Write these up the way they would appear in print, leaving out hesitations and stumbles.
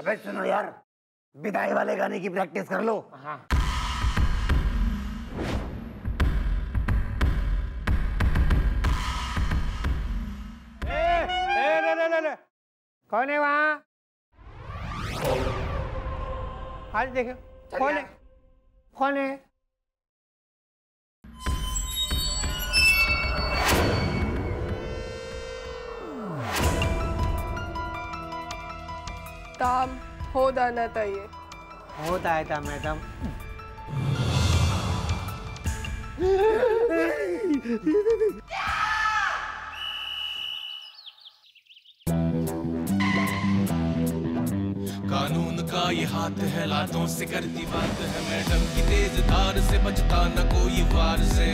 अबे सुनो यार, विदाई वाले गाने की प्रैक्टिस कर लो। हाँ। ले। कौन है वहाँ? आज देखो कौन है? कौन है? काम हो जाना चाहिए। होता है था मैडम। कानून का ये हाथ है, लातों से करती बात है, मैडम की तेज धार से बचता न कोई वार से।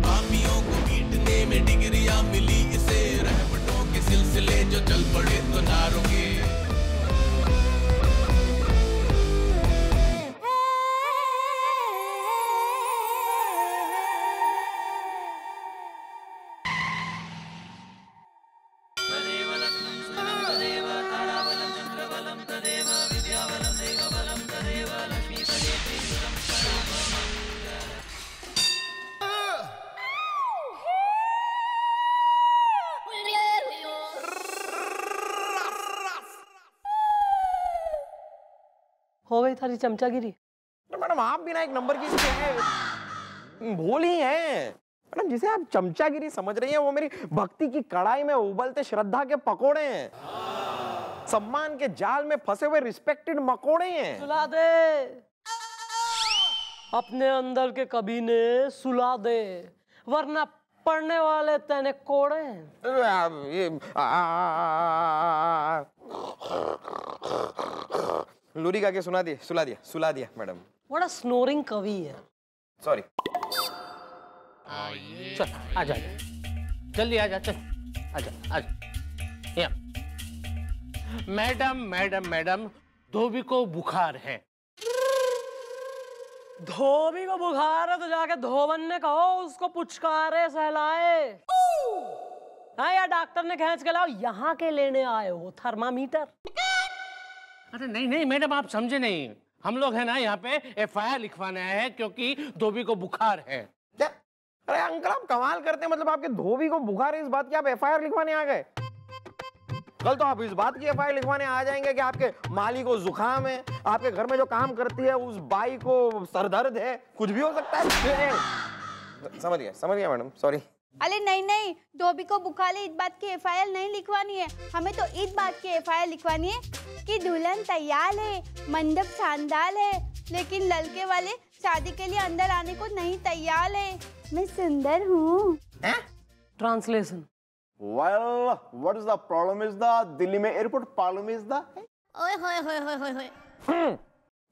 पापियों को पीटने में डिग्रियां मिली इसे, रहमतों के सिलसिले जो चल पड़े तो ना रुके। हो गई थारी चमचागिरी। मैडम आप भी ना एक नंबर की भोली हैं मैडम। जिसे आप चमचागिरी समझ रही हैं वो मेरी भक्ति की कढ़ाई में उबलते श्रद्धा के पकोड़े हैं, सम्मान के जाल में फंसे हुए रिस्पेक्टेड मकोड़े हैं। सुला दे अपने अंदर के कबीने, सुला दे, वरना पढ़ने वाले तेने कोड़े हैं। लूरी का के सुला दिया मैडम। बड़ा स्नोरिंग कवि है। सॉरी। चल आजा जल्दी आजा, चल आजा। मैडम धोबी को बुखार है। धोबी को बुखार है तो जाके धोबन ने कहो उसको पुचकारे सहलाए। हाँ यार, डॉक्टर ने खींच के लाओ, यहाँ के लेने आए हो थर्मामीटर? अरे नहीं मैडम, आप समझे नहीं। हम लोग है ना यहाँ पे FIR लिखवाने आए हैं क्योंकि धोबी को बुखार है। क्या? अरे अंकल आप कमाल करते हैं, मतलब आपके धोबी को बुखार है इस बात की आप FIR लिखवाने आ गए? कल तो आप इस बात की FIR लिखवाने आ जाएंगे कि आपके माली को जुकाम है, आपके घर में जो काम करती है उस बाई को सरदर्द है, कुछ भी हो सकता है। समझ गया मैडम, सॉरी। अरे नहीं, धोबी को बुखार है इस बात की FIR नहीं लिखवानी है, हमें तो इस बात की FIR लिखवानी है कि दुल्हन तैयार है, मंडप शानदार है, लेकिन लड़के वाले शादी के लिए अंदर आने को नहीं तैयार है। मैं सुंदर हूँ। Translation. Well, what is the problem is the Delhi में एयरपोर्ट प्रॉब्लम is the ओए होए।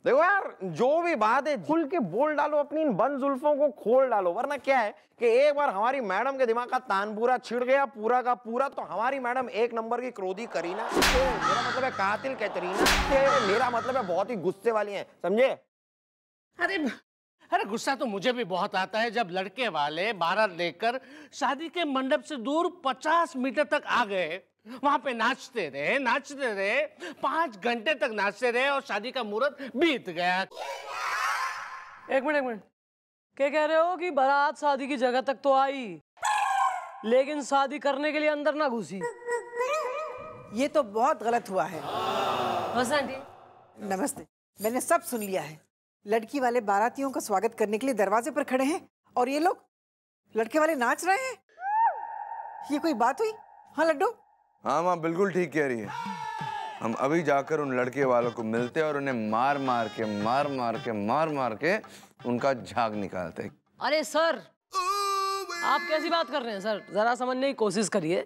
देखो यार, जो भी बात है खुल के बोल डालो, अपनी इन बंद जुल्फों को खोल डालो, वरना क्या है कि एक बार हमारी मैडम के दिमाग का तानपूरा छिड़ गया पूरा का पूरा, तो हमारी मैडम एक नंबर की क्रोधी करीना, मेरा मतलब है कातिल कैटरीना, मेरा मतलब है बहुत ही गुस्से वाली है, समझे? अरे गुस्सा तो मुझे भी बहुत आता है जब लड़के वाले बारात लेकर शादी के मंडप से दूर 50 मीटर तक आ गए, वहां पे नाचते रहे 5 घंटे तक नाचते रहे और शादी का मुहूर्त बीत गया। एक मिनट, क्या कह रहे हो कि बारात शादी की जगह तक तो आई लेकिन शादी करने के लिए अंदर ना घुसी? ये तो बहुत गलत हुआ है। आंटी नमस्ते, मैंने सब सुन लिया है। लड़की वाले बारातियों का स्वागत करने के लिए दरवाजे पर खड़े हैं और ये लोग लड़के वाले नाच रहे हैं। ये कोई बात हुई? हाँ लड्डू? हाँ माँ बिल्कुल ठीक कह रही है। हम अभी जाकर उन लड़के वालों को मिलते और उन्हें मार मार के उनका झाग निकालते। अरे सर, आप कैसी बात कर रहे हैं सर? जरा समझने की कोशिश करिए।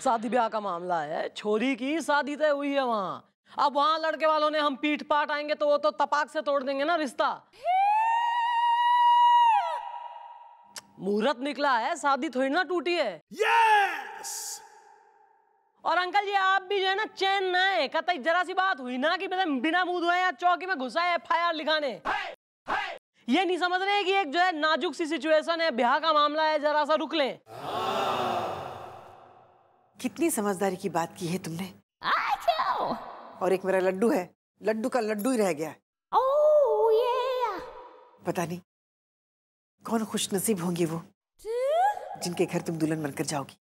शादी ब्याह का मामला है, छोरी की शादी तय हुई है वहाँ। अब वहाँ लड़के वालों ने हम पीठ पाट आएंगे तो वो तो तपाक से तोड़ देंगे ना रिश्ता। मुहूर्त निकला है, शादी थोड़ी ना टूटी है। यस! और अंकल जी आप भी जो है ना चैन ना है, कतई जरा सी बात हुई ना कि बिना मुंह धोए या चौकी में घुसा है FIR लिखाने। ये नहीं समझ रहे कि एक जो है नाजुक सी सिचुएशन है, ब्याह का मामला है, जरा सा रुक लें। कितनी समझदारी की बात की है तुमने। और एक मेरा लड्डू है, लड्डू का लड्डू ही रह गया है। पता नहीं कौन खुशनसीब होंगे वो जिनके घर तुम दुल्हन बनकर जाओगी।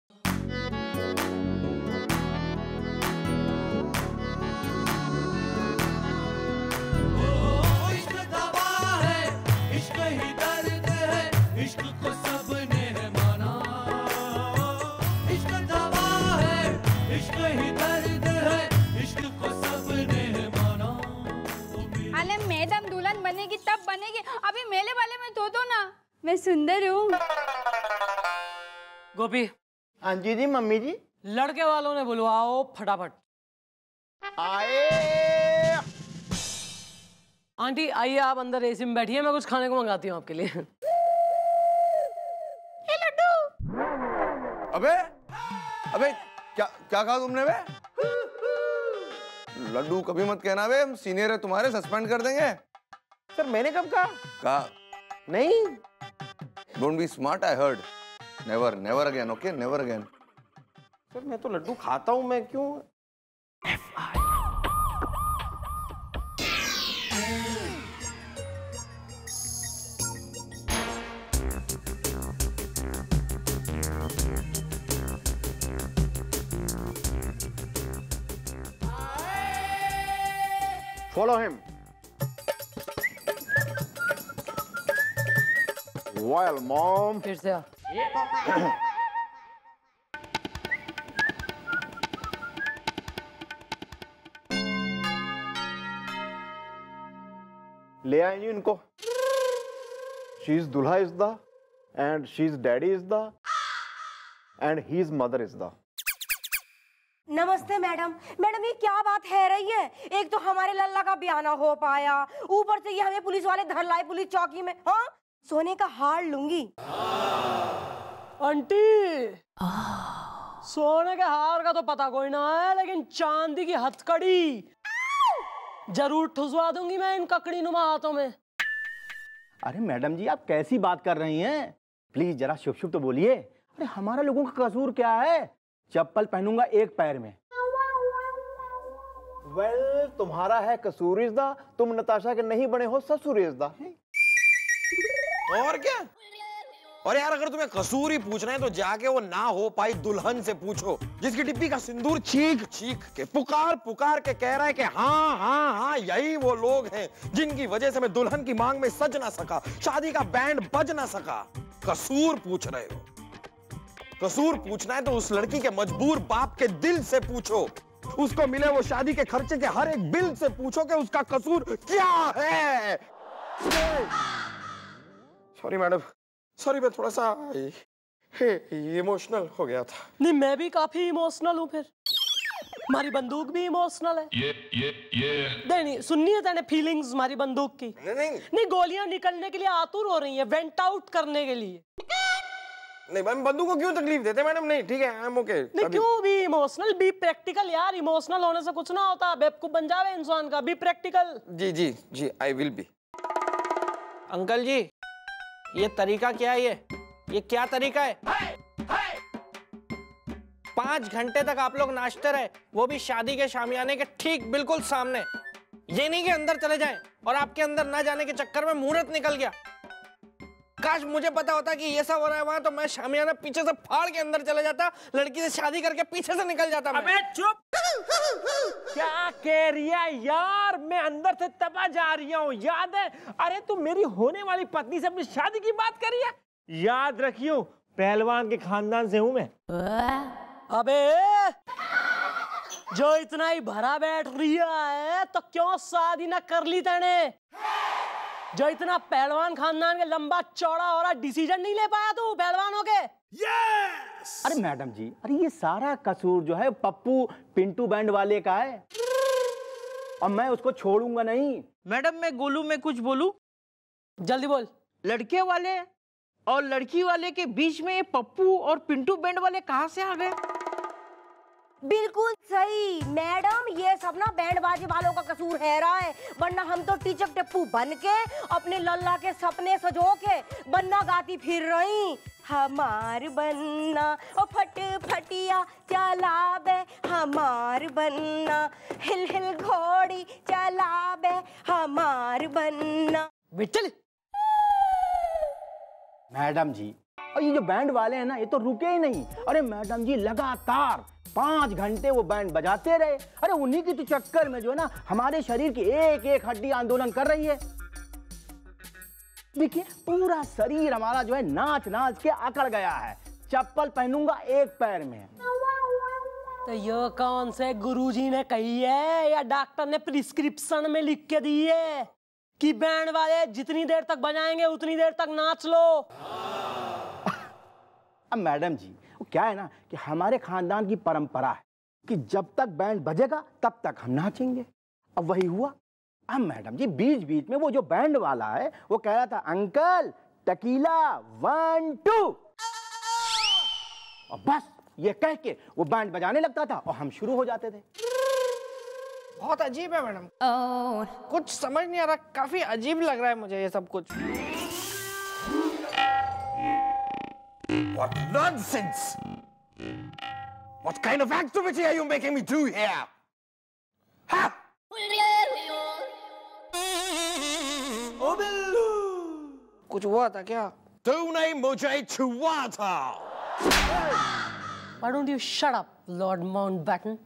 मैडम दुल्हन बनेगी तब बनेगी, अभी मेले वाले में तो दो ना, मैं सुंदर हूँ। गोपी। हाँ जी जी मम्मी जी। लड़के वालों ने बुलवाओ फटाफट। आए। आंटी आइए, आप अंदर एसी में बैठिए, मैं कुछ खाने को मंगाती हूँ आपके लिए। ये लड्डू। अबे अबे क्या क्या कहा तुमने बे? लड्डू कभी मत कहना बे, हम सीनियर है तुम्हारे, सस्पेंड कर देंगे। सर मैंने कब कहा? नहीं। Don't be smart, I heard. Never never again, okay, never again. Sir मैं तो लड्डू खाता हूं, मैं क्यों? Follow him. Well, mom. फिर से आ। ले आएंगे इनको। She's दूल्हा is the, and she's daddy is the, and his mother is the. नमस्ते मैडम। मैडम ये क्या बात है रही है? एक तो हमारे लल्ला का ब्याह ना हो पाया, ऊपर से ये हमें पुलिस वाले धर लाए पुलिस चौकी में। हाँ, सोने का हार लूंगी। आंटी, सोने के हार का तो पता कोई ना है, लेकिन चांदी की हथकड़ी जरूर ठुसवा दूंगी मैं इन ककड़ी नुमा हाथों में। अरे मैडम जी आप कैसी बात कर रही हैं? प्लीज जरा शुभ शुभ तो बोलिए। अरे हमारे लोगों का कसूर क्या है? चप्पल पहनूंगा एक पैर में। वेल, तुम्हारा है कसूर इज़ दा, तुम नताशा के नहीं बने हो ससुर इज़ दा। और क्या? और यार अगर तुम्हें कसूर ही पूछना है तो जाके वो ना हो पाई दुल्हन से पूछो, जिसकी डिब्बी का सिंदूर चीख चीख के पुकार पुकार के कह रहा है कि हाँ हाँ हाँ यही वो लोग हैं जिनकी वजह से मैं दुल्हन की मांग में सज ना सका, शादी का बैंड बज ना सका। कसूर पूछ रहे हो? कसूर पूछना है तो उस लड़की के मजबूर बाप के दिल से पूछो, उसको मिले वो शादी के खर्चे के हर एक बिल से पूछो कि उसका कसूर क्या है। सॉरी मैडम, सॉरी मैं थोड़ा सा इमोशनल हो गया था। नहीं, मैं भी काफी इमोशनल हूँ। फिर हमारी बंदूक भी इमोशनल है। नहीं सुननी है तेने फीलिंग्स हमारी बंदूक की? नहीं, गोलियां निकलने के लिए आतुर हो रही है, वेंट आउट करने के लिए। नहीं मैम, बंदूक को क्यों तकलीफ देते मैडम? नहीं ठीक है, आई एम ओके। नहीं क्यों भी इमोशनल, बी प्रैक्टिकल यार। इमोशनल होने से कुछ ना होता, बेवकूफ बन जावे इंसान का। Be practical. जी जी जी, I will be. Uncle ji ये तरीका क्या है? ये क्या तरीका है? 5 घंटे तक आप लोग नाचते रहे, वो भी शादी के शामियाने के ठीक बिल्कुल सामने। ये नहीं कि अंदर चले जाएं और आपके अंदर ना जाने के चक्कर में मुहूर्त निकल गया। काश मुझे पता होता कि ये सब हो रहा है वहां, तो मैं शामियाना पीछे से फाड़ के अंदर चले जाता, लड़की से शादी करके पीछे से निकल जाता। अबे चुप! क्या कह रही है यार? मैं अंदर से तबाह जा रही हूँ, याद है? अरे तू मेरी होने वाली पत्नी से अपनी शादी की बात कर रही है? याद रखियो, पहलवान के खानदान से हूँ मैं। अबे जो इतना ही भरा बैठ रही है तो क्यों शादी ना कर ली तेने? जो इतना पहलवान खानदान के लंबा चौड़ा हो रहा, डिसीजन नहीं ले पाया तू पहलवान होके? यस! अरे मैडम जी, अरे ये सारा कसूर जो है पप्पू पिंटू बैंड वाले का है और मैं उसको छोड़ूंगा नहीं। मैडम मैं गोलू में कुछ बोलूं? जल्दी बोल। लड़के वाले और लड़की वाले के बीच में ये पप्पू और पिंटू बैंड वाले कहां से आ गए? बिल्कुल सही मैडम, ये सब ना बैंडबाजी वालों का कसूर है रहा है, वरना हम तो टीचर टिप्पू बन के अपने लल्ला के सपने सजो के बन्ना गाती फिर रही। हमार बन्ना ओ फट फटिया चलाबे हमार बन्ना, हिल हिल घोड़ी चलाबे हमार बन्ना। विठल मैडम जी, और ये जो बैंड वाले हैं ना, ये तो रुके ही नहीं। अरे मैडम जी, लगातार 5 घंटे वो बैंड बजाते रहे। अरे उन्हीं की तो चक्कर में जो है ना, हमारे शरीर की एक एक हड्डी आंदोलन कर रही है। देखिए, पूरा शरीर हमारा जो है नाच नाच के अकड़ गया है। चप्पल पहनूंगा एक पैर में। तो ये कौन से गुरुजी ने कही है या डॉक्टर ने प्रिस्क्रिप्शन में लिख के दी है कि बैंड वाले जितनी देर तक बजाएंगे उतनी देर तक नाच लो? अब मैडम जी, वो क्या है ना कि हमारे खानदान की परंपरा है कि जब तक बैंड बजेगा तब तक हम नाचेंगे। अब वही हुआ। अब मैडम जी, बीच बीच में वो जो बैंड वाला है वो कह रहा था, अंकल टकीला 1 2, और बस ये कह के वो बैंड बजाने लगता था और हम शुरू हो जाते थे। बहुत अजीब है मैडम। कुछ समझ नहीं आ रहा, काफी अजीब लग रहा है मुझे ये सब कुछ। What nonsense! What kind of activity are you making me do here? Ha! ओ बिल्लू, कुछ हुआ था क्या? तूने मुझे छुआ था। Why don't you shut up, Lord Mountbatten?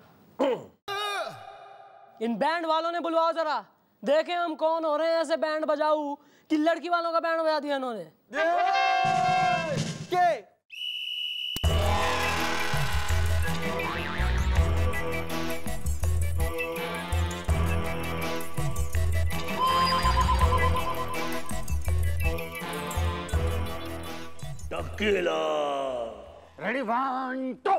In band वालों ने बुलवाओ जरा, देखें हम कौन हो रहे हैं ऐसे बैंड बजाऊ कि लड़की वालों का बैंड बजा दिया इन्होंने। Tequila ready 1 2।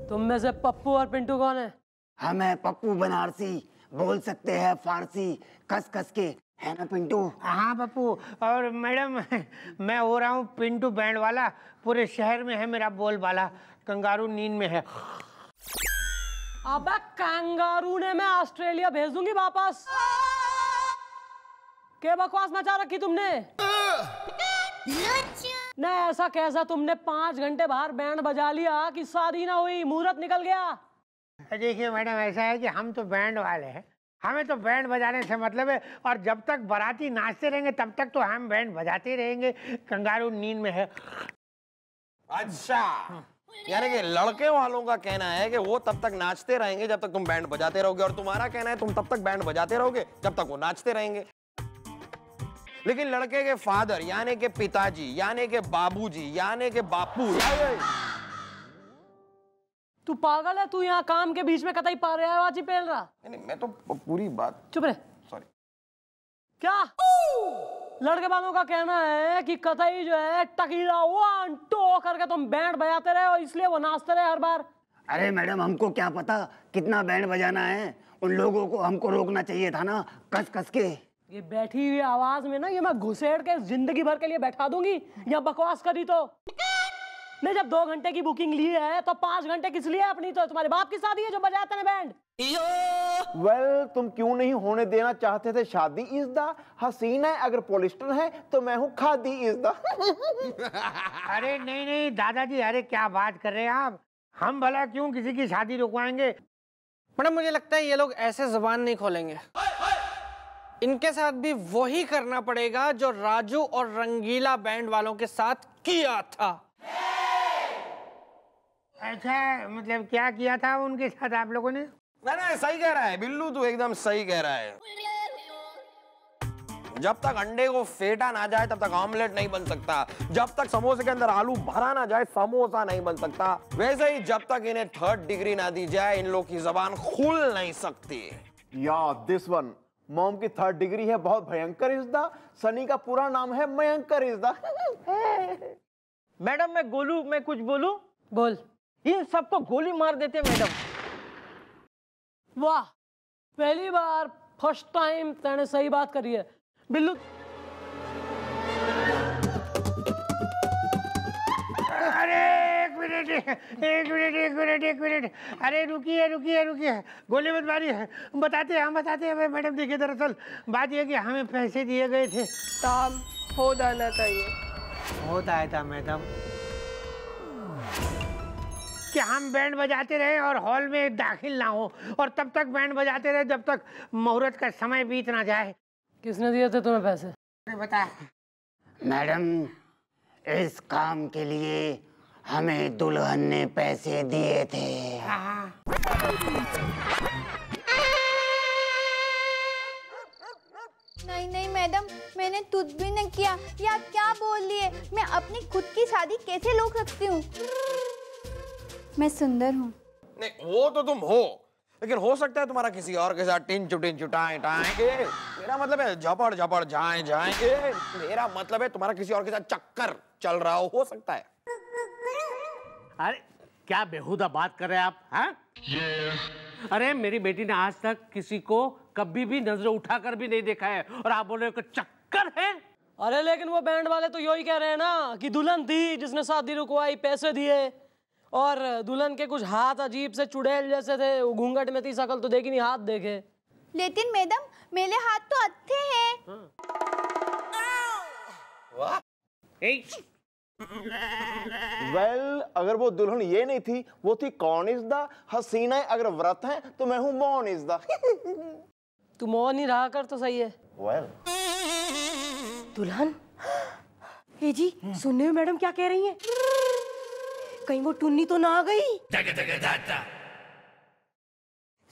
तुम में से पप्पू और पिंटू कौन है? हमें पप्पू बनारसी, बोल सकते हैं फारसी कस कस के, है ना पिंटू? हाँ पप्पू। और मैडम, मैं हो रहा हूँ पिंटू बैंड वाला, पूरे शहर में है मेरा बोलबाला, कंगारू नींद में है। अबे कंगारू ने मैं ऑस्ट्रेलिया भेज दूंगी वापस। क्या बकवास मचा रखी तुमने? नहीं, ऐसा कैसा तुमने 5 घंटे बाहर बैंड बजा लिया कि शादी ना हुई, मुहूर्त निकल गया? देखिए मैडम, ऐसा है कि हम तो बैंड वाले हैं, हमें तो बैंड बजाने से मतलब है, और जब तक बाराती नाचते रहेंगे तब तक तो हम बैंड बजाते रहेंगे। कंगारू नींद में है। अच्छा, यानी कि लड़के वालों का कहना है कि वो तब तक नाचते रहेंगे जब तक तुम बैंड बजाते रहोगे, और तुम्हारा कहना है तुम तब तक बैंड बजाते रहोगे जब तक वो नाचते रहेंगे। लेकिन लड़के के फादर यानी के पिताजी यानी के बाबूजी यानी के बापू, तू पागल है? तू यहाँ काम के बीच में कतई पारियावाची पेल रहा? नहीं, मैं तो पूरी बात। चुप रहे। सॉरी। क्या लड़के वालों का कहना है कि कतई जो है टकीला 1 2 करके तुम बैंड बजाते रहे और इसलिए वो नाचते रहे हर बार? अरे मैडम, हमको क्या पता कितना बैंड बजाना है, उन लोगों को हमको रोकना चाहिए था ना, कस कस के। ये बैठी हुई आवाज में ना ये मैं घुसेड़ के जिंदगी भर के लिए बैठा दूंगी, या बकवास करी तो। नहीं, जब 2 घंटे की बुकिंग ली है तो 5 घंटे किस लिए? अपनी तो तुम्हारे बाप की शादी है जो बजाते हैं बैंड। वेल, तुम क्यों नहीं होने देना चाहते थे शादी? इज द हसीना है, अगर पॉलिस्टर है तो मैं हूँ खादी इज द। अरे नहीं नहीं दादाजी, अरे क्या बात कर रहे हैं आप? हम भला क्यों किसी की शादी रुकवाएंगे? मैडम मुझे लगता है ये लोग ऐसे जुबान नहीं खोलेंगे। इनके साथ भी वही करना पड़ेगा जो राजू और रंगीला बैंड वालों के साथ किया था। अच्छा, मतलब क्या किया था उनके साथ आप लोगों ने? नहीं, सही कह रहा है बिल्लू, तू एकदम सही कह रहा है। जब तक अंडे को फेंटा ना जाए तब तक ऑमलेट नहीं बन सकता। जब तक समोसे के अंदर आलू भरा ना जाए समोसा नहीं बन सकता। वैसे ही जब तक इन्हें 3rd डिग्री ना दी जाए इन लोग की जबान खुल नहीं सकती। या दिस वन, मॉम की 3rd डिग्री है बहुत भयंकर इज़्दा। सनी का पूरा नाम है मयंकर इज़्दा। मैडम मैं गोलू, मैं कुछ बोलूं? बोल। इन सबको गोली मार देते मैडम। वाह, पहली बार फर्स्ट टाइम तूने सही बात करी है बिल्लू। अरे एक मिनट, अरे रुकिए, गोली मत मारिए। बताते हैं मैडम। देखिए दरअसल बात यह कि हमें पैसे दिए गए थे। काम हो जाना चाहिए। होता है था मैडम कि हम बैंड बजाते रहे और हॉल में दाखिल ना हो, और तब तक बैंड बजाते रहे जब तक मुहूर्त का समय बीत ना जाए। किसने दिए थे तुम्हें पैसे? बता। मैडम, इस काम के लिए हमें दुल्हन ने पैसे दिए थे। नहीं मैडम, मैंने कुछ भी नहीं किया। या क्या बोल लिए? मैं अपनी खुद की शादी कैसे रोक सकती हूँ? मैं सुंदर हूँ। नहीं, वो तो तुम हो, लेकिन हो सकता है तुम्हारा किसी और के साथ टिन टाएं टाएंगे। मेरा मतलब है झपड़ जाएंगे। मेरा मतलब है तुम्हारा किसी और के साथ चक्कर चल रहा हो सकता है। अरे क्या बेहुदा बात कर रहे हैं आप? हाँ? अरे मेरी बेटी ने आज तक किसी को कभी भी नजर उठाकर भी नहीं देखा है, और आप बोल रहे हो कि चक्कर है? अरे लेकिन वो बैंड वाले तो यही कह रहे हैं ना कि दुल्हन थी जिसने शादी रुकवाई, पैसे दिए, और दुल्हन के कुछ हाथ अजीब से चुड़ैल जैसे थे। वो घूंघट में थी, शकल तो देखी नहीं, हाथ देखे। लेकिन मैडम मेरे हाथ तो अच्छे हैं। वेल, अगर वो दुल्हन ये नहीं थी, वो थी कौन इज़ द हसीना। अगर व्रत है तो मैं हूँ मौन इज़ द। तू मौन ही रहा कर तो सही है। वेल, दुल्हन, ए जी सुनने में मैडम क्या कह रही हैं? कहीं वो टुन्नी तो ना आ गई?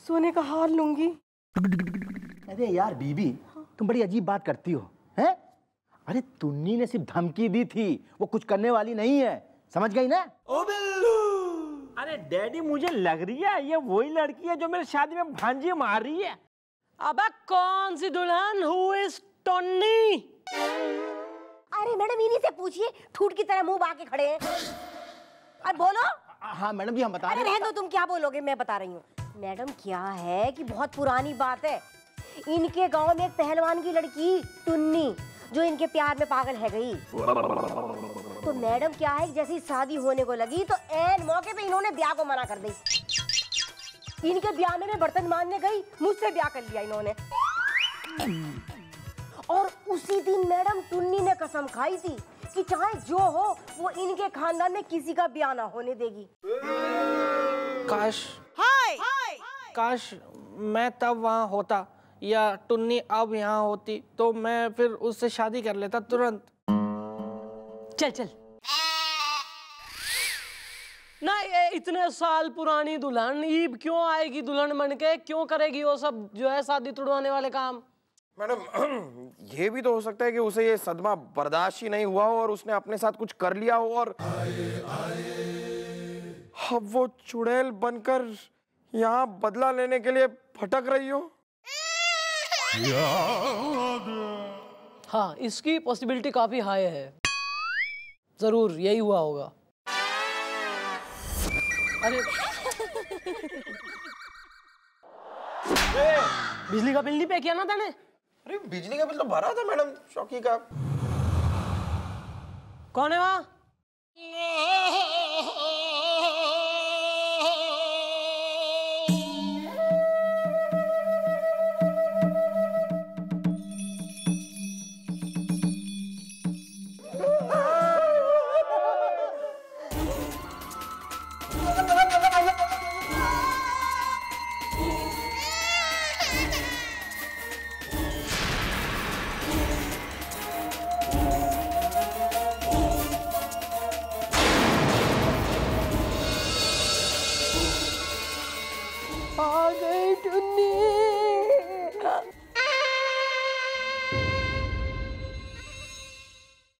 सोने का हार लूंगी। अरे यार बीबी, तुम बड़ी अजीब बात करती हो, हैं? अरे टुन्नी ने सिर्फ धमकी दी थी, वो कुछ करने वाली नहीं है, समझ गई ना? ओ बिल्लू। अरे डैडी, मुझे लग रही है ये वही लड़की है जो मेरी शादी में भांजी मार रही है। अबे कौन सी दुल्हन? हु इज टुन्नी? अरे मैडम इन्हीं से पूछिए, ठूठ की तरह मुंह बाके खड़े हैं। अरे बोलो। हाँ मैडम जी, हम बता अरे रहे हैं। रहने दो, तुम क्या बोलोगे, मैं बता रही हूँ। मैडम क्या है कि बहुत पुरानी बात है, इनके गांव में एक पहलवान की लड़की टुन्नी जो इनके प्यार में पागल है गई। तो मैडम क्या है कि जैसी शादी होने को लगी तो ऐन मौके पे इन्होंने ब्याह को मना कर दी। इनके ब्याह में मैं बर्तन मांजने गई, मुझसे ब्याह कर लिया इन्होंने। और उसी दिन मैडम टुन्नी ने कसम खाई थी कि चाहे जो हो वो इनके खानदान में किसी का ब्याह ना होने देगी। काश मैं तब वहां होता, या टुन्नी अब यहाँ होती, तो मैं फिर उससे शादी कर लेता तुरंत। चल ना, ये इतने साल पुरानी दुल्हन ईब क्यों आएगी दुल्हन बन के? क्यों करेगी वो सब जो है शादी तुड़वाने वाले काम? मैडम, ये भी तो हो सकता है कि उसे ये सदमा बर्दाश्त ही नहीं हुआ हो और उसने अपने साथ कुछ कर लिया हो, और अब वो चुड़ैल बनकर यहाँ बदला लेने के लिए भटक रही हो। हाँ, इसकी पॉसिबिलिटी काफी हाई है, जरूर यही हुआ होगा। अरे बिजली का बिल नहीं पे किया ना तूने? अरे बिजली का बिल तो भरा था मैडम, शौकी का। कौन है वहाँ? गई टुन्नी।